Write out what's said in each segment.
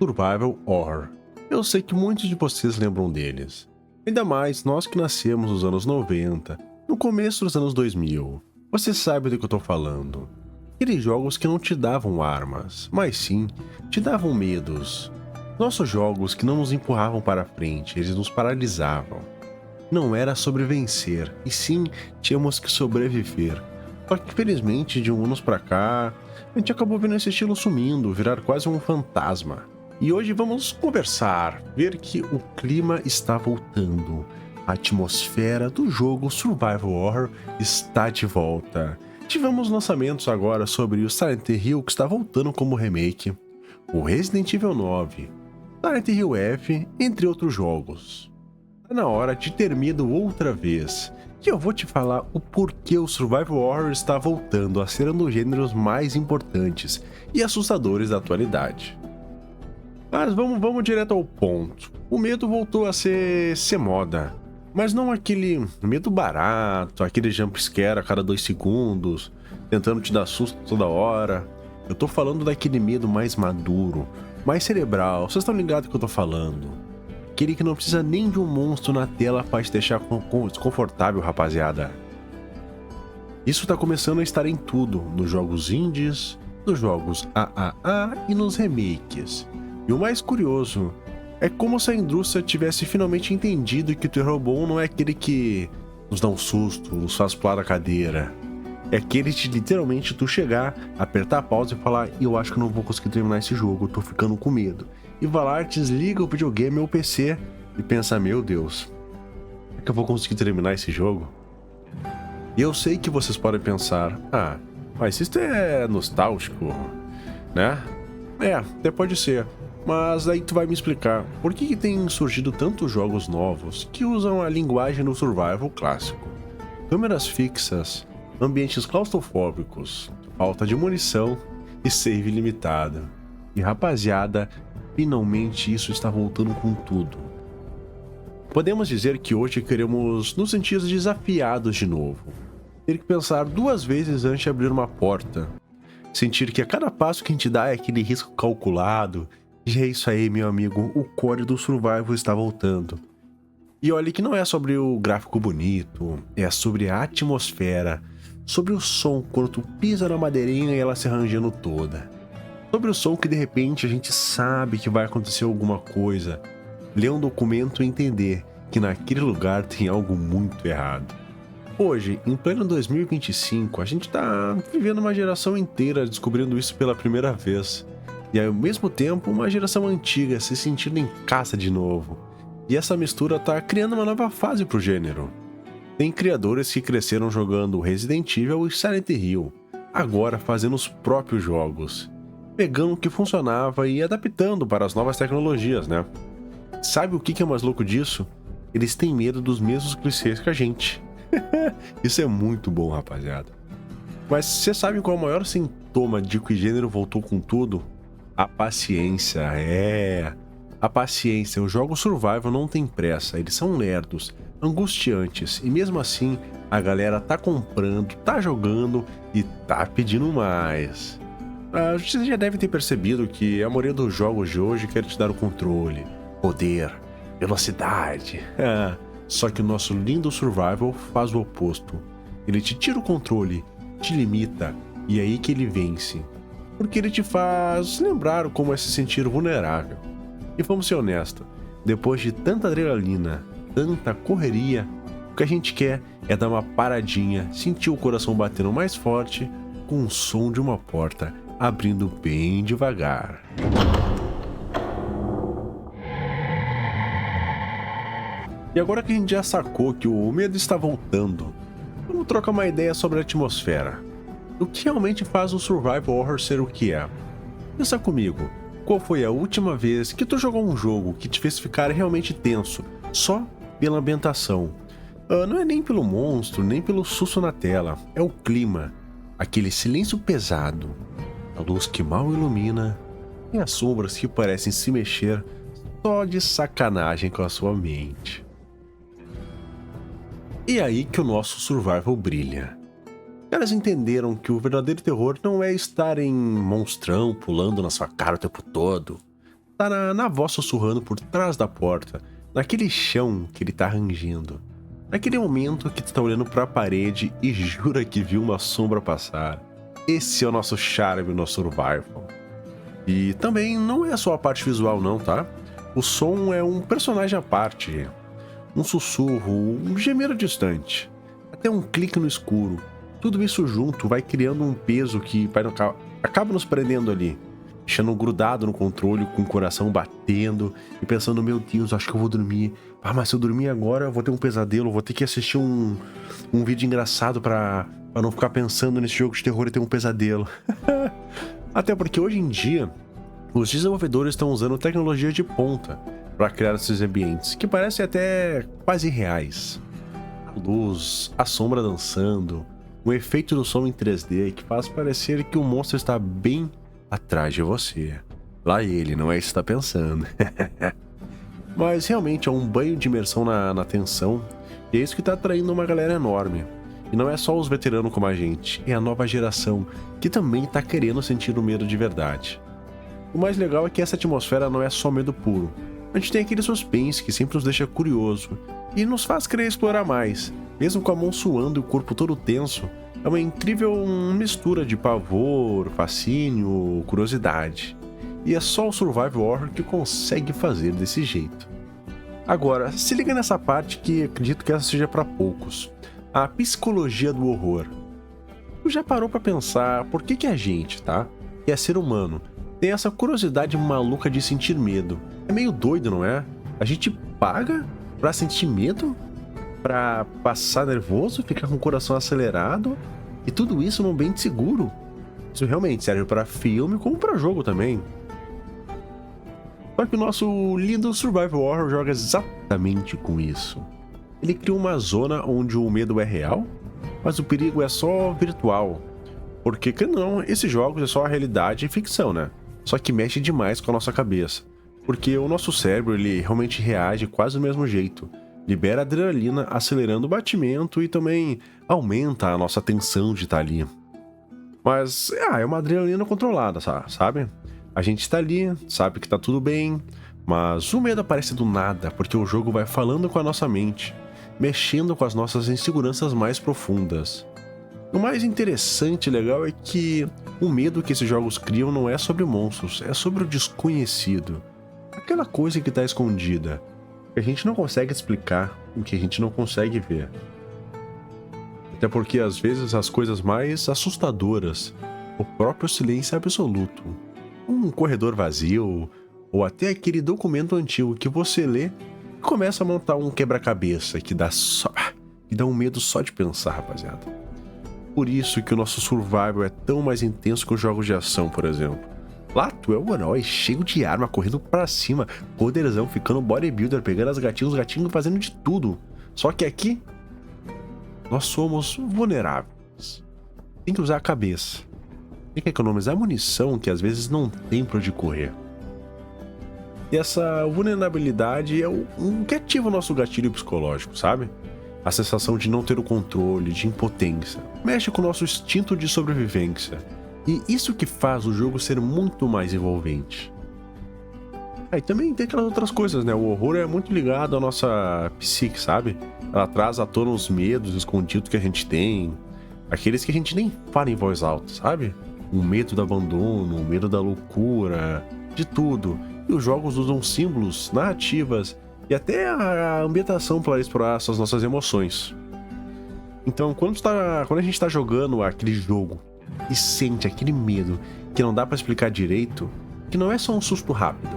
Survival Horror. Eu sei que muitos de vocês lembram deles. Ainda mais nós que nascemos nos anos 90, no começo dos anos 2000. Você sabe do que eu tô falando. Aqueles jogos que não te davam armas, mas sim te davam medos. Nossos jogos que não nos empurravam para frente, eles nos paralisavam. Não era sobre vencer, e sim tínhamos que sobreviver. Só que infelizmente de uns anos pra cá, a gente acabou vendo esse estilo sumindo, virar quase um fantasma. E hoje vamos conversar, ver que o clima está voltando. A atmosfera do jogo Survival Horror está de volta. Tivemos lançamentos agora sobre o Silent Hill, que está voltando como remake, o Resident Evil 9, Silent Hill F, entre outros jogos. Tá na hora de ter medo outra vez, e eu vou te falar o porquê o Survival Horror está voltando a ser um dos gêneros mais importantes e assustadores da atualidade. Mas vamos direto ao ponto. O medo voltou a ser moda, mas não aquele medo barato, aquele jumpscare a cada 2 segundos, tentando te dar susto toda hora. Eu tô falando daquele medo mais maduro, mais cerebral, vocês estão ligados do que eu tô falando. Aquele que não precisa nem de um monstro na tela para te deixar desconfortável, rapaziada. Isso tá começando a estar em tudo, nos jogos indies, nos jogos AAA e nos remakes. E o mais curioso é como se a indústria tivesse finalmente entendido que o terror bom não é aquele que nos dá um susto, nos faz pular da cadeira. É aquele de literalmente tu chegar, apertar a pausa e falar: eu acho que não vou conseguir terminar esse jogo, eu tô ficando com medo. E vai lá, desliga o videogame ou o PC e pensa: meu Deus, é que eu vou conseguir terminar esse jogo? E eu sei que vocês podem pensar: ah, mas isso é nostálgico, né? É, até pode ser. Mas aí tu vai me explicar por que tem surgido tantos jogos novos que usam a linguagem do survival clássico. Câmeras fixas, ambientes claustrofóbicos, falta de munição e save limitado. E rapaziada, finalmente isso está voltando com tudo. Podemos dizer que hoje queremos nos sentir desafiados de novo. Ter que pensar 2 vezes antes de abrir uma porta. Sentir que a cada passo que a gente dá é aquele risco calculado. E é isso aí, meu amigo, o core do survival está voltando. E olha que não é sobre o gráfico bonito, é sobre a atmosfera, sobre o som quando tu pisa na madeirinha e ela se arranjando toda. Sobre o som que de repente a gente sabe que vai acontecer alguma coisa, ler um documento e entender que naquele lugar tem algo muito errado. Hoje, em pleno 2025, a gente tá vivendo uma geração inteira descobrindo isso pela primeira vez. E ao mesmo tempo, uma geração antiga se sentindo em casa de novo. E essa mistura tá criando uma nova fase pro gênero. Tem criadores que cresceram jogando Resident Evil e Silent Hill, agora fazendo os próprios jogos, pegando o que funcionava e adaptando para as novas tecnologias, né? Sabe o que é mais louco disso? Eles têm medo dos mesmos clichês que a gente. Isso é muito bom, rapaziada. Mas você sabe qual é o maior sintoma de que o gênero voltou com tudo? A paciência, a paciência. Os jogos survival não tem pressa, eles são lerdos, angustiantes, e mesmo assim a galera tá comprando, tá jogando e tá pedindo mais. Você já deve ter percebido que a maioria dos jogos de hoje quer te dar o controle, poder, velocidade. Só que o nosso lindo survival faz o oposto. Ele te tira o controle, te limita, e é aí que ele vence. Porque ele te faz lembrar como é se sentir vulnerável. E vamos ser honestos, depois de tanta adrenalina, tanta correria, o que a gente quer é dar uma paradinha, sentir o coração batendo mais forte, com o som de uma porta abrindo bem devagar. E agora que a gente já sacou que o medo está voltando, vamos trocar uma ideia sobre a atmosfera. O que realmente faz o Survival Horror ser o que é? Pensa comigo, qual foi a última vez que tu jogou um jogo que te fez ficar realmente tenso, só pela ambientação? Não é nem pelo monstro, nem pelo susto na tela, é o clima, aquele silêncio pesado, a luz que mal ilumina e as sombras que parecem se mexer só de sacanagem com a sua mente. E aí que o nosso Survival brilha. Elas entenderam que o verdadeiro terror não é estar em monstrão pulando na sua cara o tempo todo. tá na voz sussurrando por trás da porta, naquele chão que ele tá rangendo. Naquele momento que tu tá olhando pra parede e jura que viu uma sombra passar. Esse é o nosso charme no survival. E também não é só a parte visual não, tá? O som é um personagem à parte. Um sussurro, um gemido distante. Até um clique no escuro. Tudo isso junto vai criando um peso que acaba nos prendendo ali. Deixando grudado no controle, com o coração batendo e pensando, meu Deus, acho que eu vou dormir. Ah, mas se eu dormir agora, eu vou ter um pesadelo, vou ter que assistir um vídeo engraçado pra não ficar pensando nesse jogo de terror e ter um pesadelo. Até porque hoje em dia, os desenvolvedores estão usando tecnologia de ponta para criar esses ambientes, que parecem até quase reais. A luz, a sombra dançando, o efeito do som em 3D que faz parecer que o monstro está bem atrás de você. Lá ele, não é isso que está pensando. Mas realmente é um banho de imersão na tensão, e é isso que está atraindo uma galera enorme. E não é só os veteranos como a gente, é a nova geração que também está querendo sentir o medo de verdade. O mais legal é que essa atmosfera não é só medo puro. A gente tem aquele suspense que sempre nos deixa curioso e nos faz querer explorar mais, mesmo com a mão suando e o corpo todo tenso. É uma incrível mistura de pavor, fascínio, curiosidade. E é só o Survival Horror que consegue fazer desse jeito. Agora, se liga nessa parte que acredito que essa seja para poucos. A psicologia do horror. Tu já parou pra pensar por que a gente, tá? Que é ser humano, tem essa curiosidade maluca de sentir medo? É meio doido, não é? A gente paga pra sentir medo? Pra passar nervoso, ficar com o coração acelerado? E tudo isso num ambiente seguro? Isso realmente serve pra filme como pra jogo também. Só que o nosso lindo Survival Horror joga exatamente com isso. Ele cria uma zona onde o medo é real, mas o perigo é só virtual. Porque, não, esses jogos é só a realidade e ficção, né? Só que mexe demais com a nossa cabeça. Porque o nosso cérebro, ele realmente reage quase do mesmo jeito. Libera adrenalina, acelerando o batimento e também aumenta a nossa tensão de estar ali. Mas, é uma adrenalina controlada, sabe? A gente tá ali, sabe que tá tudo bem, mas o medo aparece do nada, porque o jogo vai falando com a nossa mente, mexendo com as nossas inseguranças mais profundas. O mais interessante e legal é que o medo que esses jogos criam não é sobre monstros, é sobre o desconhecido. Aquela coisa que está escondida, que a gente não consegue explicar, o que a gente não consegue ver. Até porque às vezes as coisas mais assustadoras, o próprio silêncio absoluto, um corredor vazio, ou até aquele documento antigo que você lê e começa a montar um quebra-cabeça que dá um medo só de pensar, rapaziada. Por isso que o nosso survival é tão mais intenso que os jogos de ação, por exemplo. Lá tu é um herói cheio de arma, correndo pra cima, poderzão, ficando bodybuilder, pegando os gatinhos fazendo de tudo. Só que aqui, nós somos vulneráveis. Tem que usar a cabeça. Tem que economizar munição que às vezes não tem pra onde correr. E essa vulnerabilidade é o que ativa o nosso gatilho psicológico, sabe? A sensação de não ter o controle, de impotência. Mexe com o nosso instinto de sobrevivência. E isso que faz o jogo ser muito mais envolvente. E também tem aquelas outras coisas, né? O horror é muito ligado à nossa psique, sabe? Ela traz à tona os medos escondidos que a gente tem. Aqueles que a gente nem fala em voz alta, sabe? O medo do abandono, o medo da loucura, de tudo. E os jogos usam símbolos, narrativas e até a ambientação para explorar essas nossas emoções. Então, quando a gente está jogando aquele jogo e sente aquele medo que não dá para explicar direito, que não é só um susto rápido,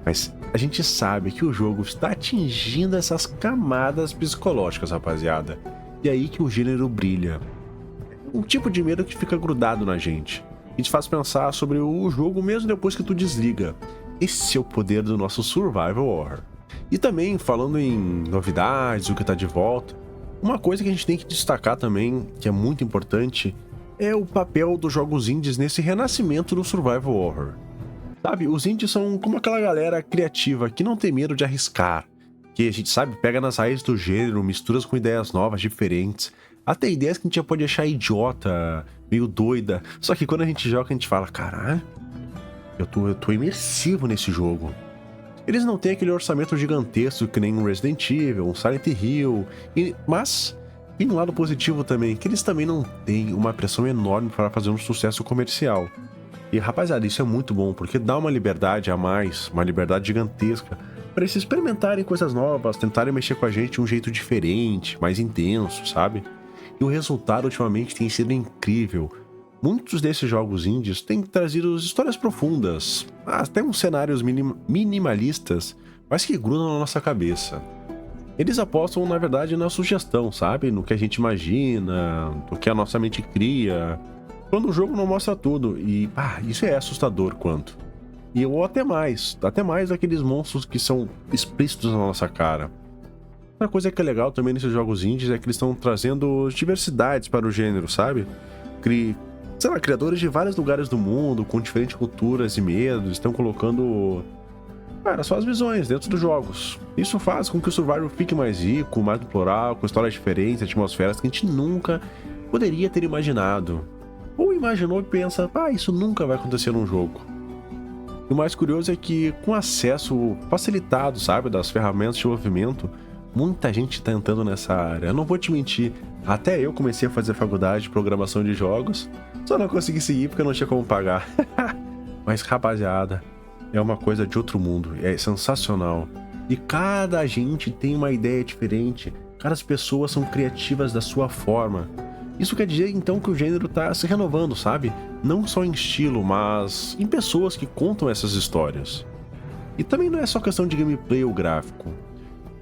mas a gente sabe que o jogo está atingindo essas camadas psicológicas, rapaziada. E aí que o gênero brilha. Um tipo de medo que fica grudado na gente e te faz pensar sobre o jogo mesmo depois que tu desliga. Esse é o poder do nosso Survival Horror. E também, falando em novidades, o que tá de volta, uma coisa que a gente tem que destacar também, que é muito importante, é o papel dos jogos indies nesse renascimento do Survival Horror. Sabe, os indies são como aquela galera criativa que não tem medo de arriscar, que a gente, sabe, pega nas raízes do gênero, misturas com ideias novas, diferentes, até ideias que a gente já pode achar idiota, meio doida, só que quando a gente joga a gente fala, caralho, Eu tô imersivo nesse jogo. Eles não têm aquele orçamento gigantesco que nem um Resident Evil, um Silent Hill, mas tem um lado positivo também, que eles também não têm uma pressão enorme para fazer um sucesso comercial. E rapaziada, isso é muito bom, porque dá uma liberdade a mais, uma liberdade gigantesca, para eles experimentarem coisas novas, tentarem mexer com a gente de um jeito diferente, mais intenso, sabe? E o resultado ultimamente tem sido incrível. Muitos desses jogos indies têm trazido histórias profundas, até uns cenários minimalistas, mas que grudam na nossa cabeça. Eles apostam, na verdade, na sugestão, sabe? No que a gente imagina, no que a nossa mente cria, quando o jogo não mostra tudo, e isso é assustador quanto. Ou até mais daqueles monstros que são explícitos na nossa cara. Outra coisa que é legal também nesses jogos indies é que eles estão trazendo diversidades para o gênero, sabe? Criadores de vários lugares do mundo, com diferentes culturas e medos, estão colocando, suas visões dentro dos jogos. Isso faz com que o Survival fique mais rico, mais plural, com histórias diferentes, atmosferas que a gente nunca poderia ter imaginado. Ou imaginou e pensa, isso nunca vai acontecer num jogo. E o mais curioso é que, com acesso facilitado, sabe, das ferramentas de desenvolvimento, muita gente tá entrando nessa área. Eu não vou te mentir, até eu comecei a fazer faculdade de programação de jogos, só não consegui seguir porque não tinha como pagar. Mas rapaziada, é uma coisa de outro mundo, é sensacional. E cada agente tem uma ideia diferente, cada pessoa são criativas da sua forma. Isso quer dizer então que o gênero tá se renovando, sabe? Não só em estilo, mas em pessoas que contam essas histórias. E também não é só questão de gameplay ou gráfico.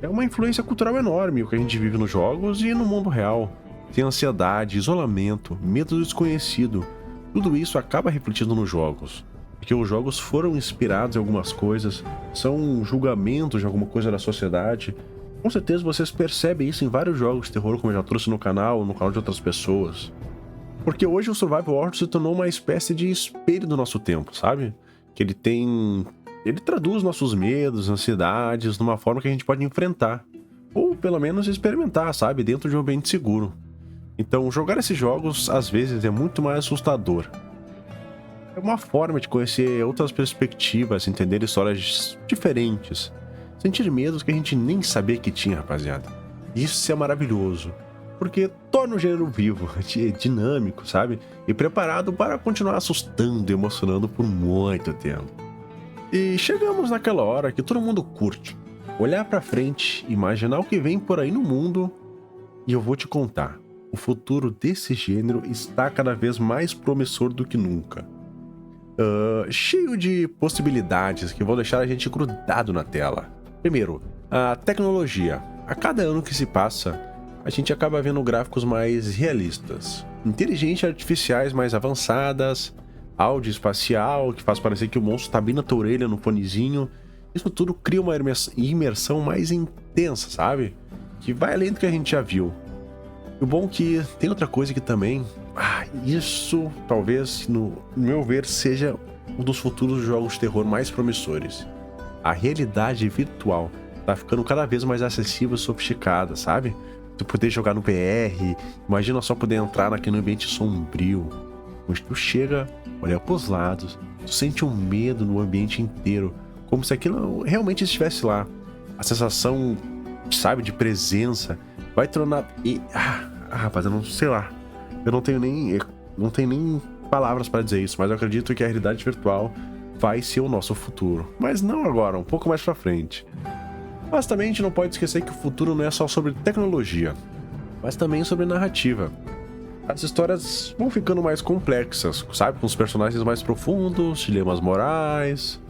É uma influência cultural enorme o que a gente vive nos jogos e no mundo real. Tem ansiedade, isolamento, medo do desconhecido. Tudo isso acaba refletindo nos jogos. Porque os jogos foram inspirados em algumas coisas, são julgamentos de alguma coisa da sociedade. Com certeza vocês percebem isso em vários jogos de terror, como eu já trouxe no canal de outras pessoas. Porque hoje o Survival Horror se tornou uma espécie de espelho do nosso tempo, sabe? Que ele traduz nossos medos, ansiedades, numa forma que a gente pode enfrentar. Ou pelo menos experimentar, sabe? Dentro de um ambiente seguro. Então, jogar esses jogos, às vezes, é muito mais assustador. É uma forma de conhecer outras perspectivas, entender histórias diferentes. Sentir medos que a gente nem sabia que tinha, rapaziada. Isso é maravilhoso. Porque torna o gênero vivo, dinâmico, sabe? E preparado para continuar assustando e emocionando por muito tempo. E chegamos naquela hora que todo mundo curte. Olhar pra frente, imaginar o que vem por aí no mundo. E eu vou te contar. O futuro desse gênero está cada vez mais promissor do que nunca. Cheio de possibilidades que vão deixar a gente grudado na tela. Primeiro, a tecnologia. A cada ano que se passa, a gente acaba vendo gráficos mais realistas, inteligências artificiais mais avançadas, áudio espacial que faz parecer que o monstro está bem na tua orelha no fonezinho. Isso tudo cria uma imersão mais intensa, sabe? Que vai além do que a gente já viu. E o bom é que tem outra coisa que também... isso talvez, no meu ver, seja um dos futuros jogos de terror mais promissores. A realidade virtual tá ficando cada vez mais acessível e sofisticada, sabe? Tu poder jogar no VR, imagina só poder entrar naquele ambiente sombrio, onde tu chega, olha pros lados, tu sente um medo no ambiente inteiro, como se aquilo realmente estivesse lá. A sensação, sabe, de presença vai tornar... rapaz, eu não sei lá. Eu não tenho nem palavras para dizer isso, mas eu acredito que a realidade virtual vai ser o nosso futuro. Mas não agora, um pouco mais pra frente. Mas também a gente não pode esquecer que o futuro não é só sobre tecnologia, mas também sobre narrativa. As histórias vão ficando mais complexas, sabe? Com os personagens mais profundos, dilemas morais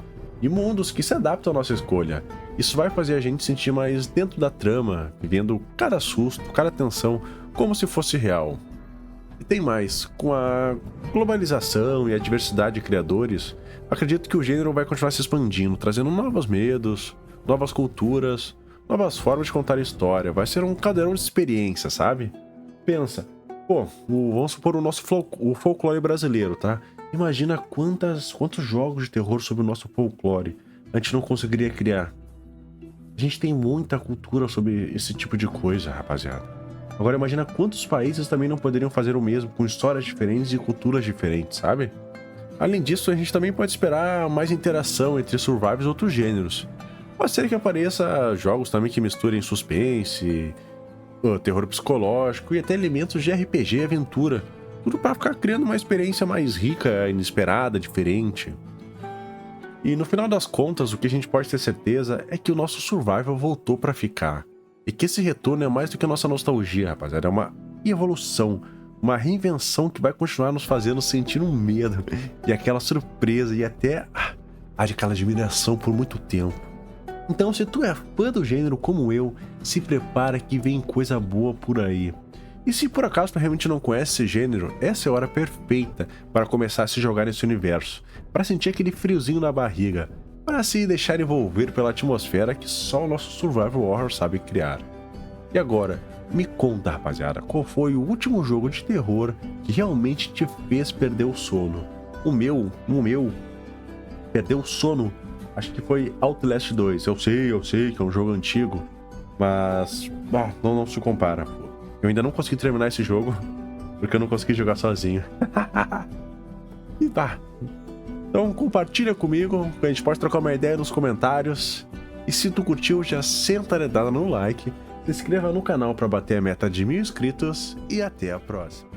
e mundos que se adaptam à nossa escolha. Isso vai fazer a gente sentir mais dentro da trama, vivendo cada susto, cada tensão, como se fosse real. E tem mais, com a globalização e a diversidade de criadores, acredito que o gênero vai continuar se expandindo, trazendo novos medos, novas culturas, novas formas de contar história. Vai ser um cadeirão de experiência, sabe? Pensa, vamos supor o folclore brasileiro, tá? Imagina quantos jogos de terror sobre o nosso folclore a gente não conseguiria criar. A gente tem muita cultura sobre esse tipo de coisa, rapaziada. Agora imagina quantos países também não poderiam fazer o mesmo, com histórias diferentes e culturas diferentes, sabe? Além disso, a gente também pode esperar mais interação entre survivors e outros gêneros. Pode ser que apareça jogos também que misturem suspense, terror psicológico e até elementos de RPG e aventura. Tudo para ficar criando uma experiência mais rica, inesperada, diferente. E no final das contas, o que a gente pode ter certeza é que o nosso survival voltou para ficar. E que esse retorno é mais do que a nossa nostalgia, rapaziada. É uma evolução, uma reinvenção que vai continuar nos fazendo sentir um medo e aquela surpresa e até aquela admiração por muito tempo. Então, se tu é fã do gênero como eu, se prepara que vem coisa boa por aí. E se por acaso tu realmente não conhece esse gênero, essa é a hora perfeita para começar a se jogar nesse universo, para sentir aquele friozinho na barriga, para se deixar envolver pela atmosfera que só o nosso survival horror sabe criar. E agora, me conta, rapaziada, qual foi o último jogo de terror que realmente te fez perder o sono? O meu, perdeu o sono, acho que foi Outlast 2. Eu sei que é um jogo antigo, mas não se compara, pô. Eu ainda não consegui terminar esse jogo, porque eu não consegui jogar sozinho. E tá. Então compartilha comigo, a gente pode trocar uma ideia nos comentários. E se tu curtiu, já senta a dedada no like, se inscreva no canal para bater a meta de 1000 inscritos e até a próxima.